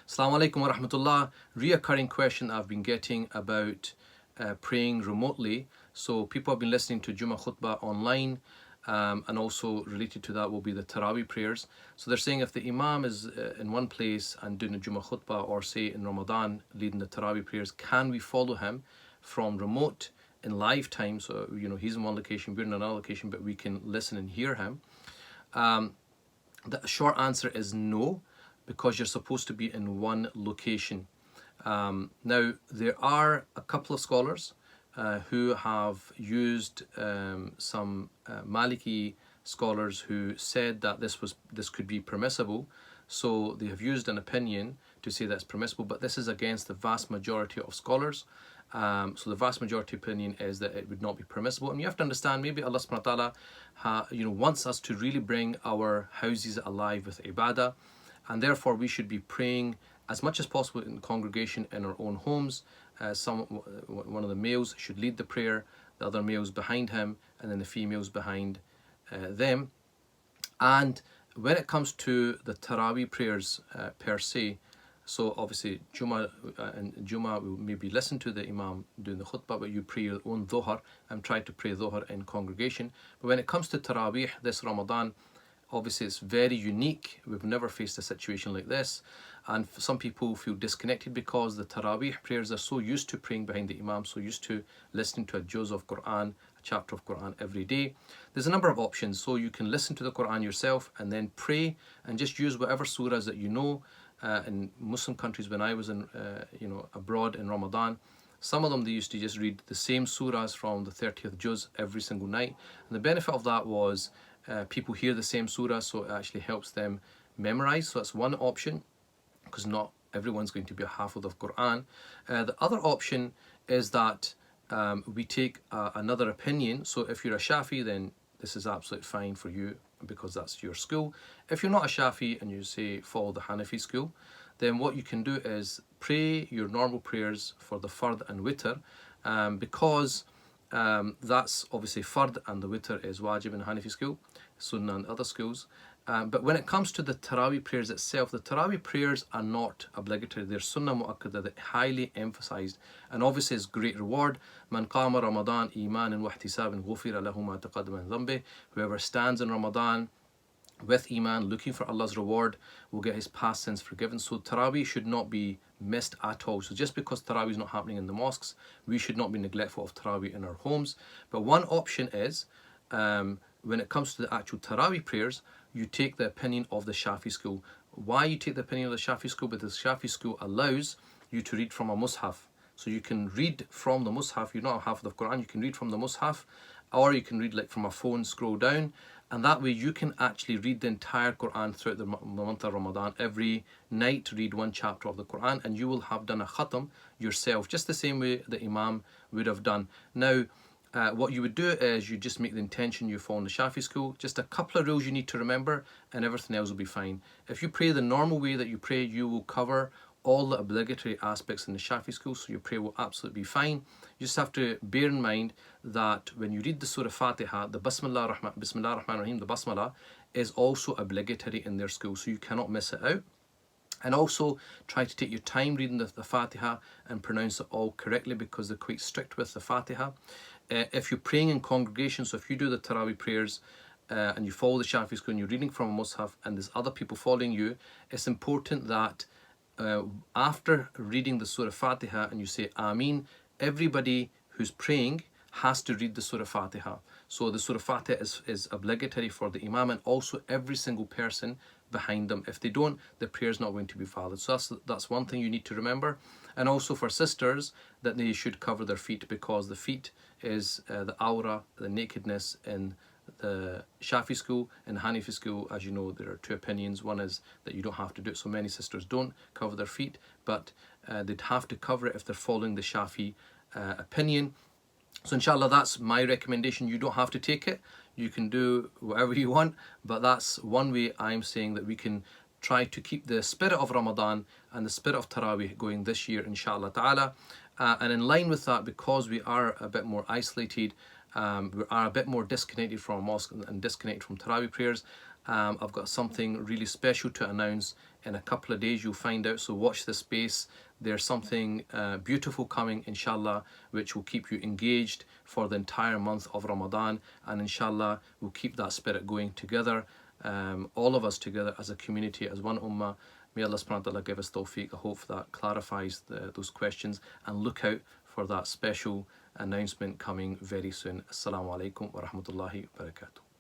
Assalamu alaikum wa rahmatullah. Reoccurring question I've been getting about praying remotely. So people have been listening to Jummah khutbah online, and also related to that will be the Taraweeh prayers. So they're saying if the Imam is in one place and doing a Jummah khutbah, or say in Ramadan leading the Taraweeh prayers, can we follow him from remote in live time? So he's in one location, we're in another location, but we can listen and hear him. The short answer is no, because you're supposed to be in one location. Now, there are a couple of scholars who have used some Maliki scholars who said that this could be permissible. So they have used an opinion to say that's permissible, but this is against the vast majority of scholars. So the vast majority opinion is that it would not be permissible. And you have to understand, maybe Allah subhanahu wa ta'ala wants us to really bring our houses alive with ibadah, and therefore we should be praying as much as possible in congregation in our own homes. One of the males should lead the prayer, the other males behind him, and then the females behind them. And when it comes to the Taraweeh prayers per se, so obviously Jummah will maybe listen to the Imam doing the khutbah, but you pray your own Dhuhr and try to pray Dhuhr in congregation. But when it comes to Taraweeh this Ramadan, obviously it's very unique. We've never faced a situation like this, and some people feel disconnected because the Taraweeh prayers are so used to praying behind the Imam, so used to listening to a juz of Quran, a chapter of Quran every day. There's a number of options, so you can listen to the Quran yourself and then pray and just use whatever surahs that you know. In Muslim countries, when I was in abroad in Ramadan, some of them they used to just read the same surahs from the 30th juz every single night, and the benefit of that was people hear the same surah, so it actually helps them memorize. So that's one option, because not everyone's going to be a hafidh of Quran. The other option is that we take another opinion. So if you're a Shafi'i, then this is absolutely fine for you, because that's your school. If you're not a Shafi'i and you say follow the Hanafi school, then what you can do is pray your normal prayers for the fard and witr, because that's obviously fard, and the witr is wajib in Hanafi school, sunnah in other schools. But when it comes to the Taraweeh prayers itself, the Taraweeh prayers are not obligatory. They're sunnah mu'akkada, they're highly emphasized, and obviously it's great reward. Man qama Ramadan imanan wa ihtisaban ghufira lahu ma taqaddama min dhanbi. Whoever stands in Ramadan with iman, looking for Allah's reward, will get his past sins forgiven. So Taraweeh should not be missed at all. So just because Taraweeh is not happening in the mosques, we should not be neglectful of Taraweeh in our homes. But one option is, when it comes to the actual Taraweeh prayers, you take the opinion of the Shafi school. Why you take the opinion of the Shafi school? Because the Shafi school allows you to read from a mushaf. So you can read from the mushaf. You're not a hafidh of Quran, you can read from the mushaf, or you can read like from a phone, scroll down, and that way you can actually read the entire Quran throughout the month of Ramadan. Every night read one chapter of the Quran, and you will have done a khatam yourself, just the same way the Imam would have done. Now, what you would do is you just make the intention you follow in the Shafi school. Just a couple of rules you need to remember, and everything else will be fine. If you pray the normal way that you pray, you will cover all the obligatory aspects in the Shafi school, so your prayer will absolutely be fine. You just have to bear in mind that when you read the Surah Fatiha, the Bismillah Rahman Rahim, the Basmala, is also obligatory in their school, so you cannot miss it out. And also try to take your time reading the Fatiha and pronounce it all correctly, because they're quite strict with the Fatiha. If you're praying in congregation, so if you do the Taraweeh prayers and you follow the Shafi school and you're reading from a mushaf and there's other people following you, it's important that after reading the Surah Fatiha and you say Ameen, everybody who's praying has to read the Surah Fatiha. So the Surah Fatiha is obligatory for the Imam and also every single person behind them. If they don't, the prayer is not going to be valid. So that's one thing you need to remember. And also for sisters, that they should cover their feet, because the feet is the aura, the nakedness in the Shafi school. In the Hanafi school, as you know, there are two opinions. One is that you don't have to do it, so many sisters don't cover their feet, but they'd have to cover it if they're following the Shafi opinion. So inshallah, that's my recommendation. You don't have to take it, you can do whatever you want, but that's one way I'm saying that we can try to keep the spirit of Ramadan and the spirit of Taraweeh going this year, inshallah ta'ala. And in line with that, because we are a bit more isolated, we are a bit more disconnected from mosque and disconnected from Taraweeh prayers, I've got something really special to announce in a couple of days. You'll find out, so watch the space. There's something beautiful coming, inshallah, which will keep you engaged for the entire month of Ramadan, and inshallah we'll keep that spirit going together, all of us together as a community, as one ummah. May Allah subhanahu wa ta'ala give us tawfiq. I hope that clarifies those questions, and look out for that special announcement coming very soon. Assalamu alaikum wa rahmatullahi wa barakatuh.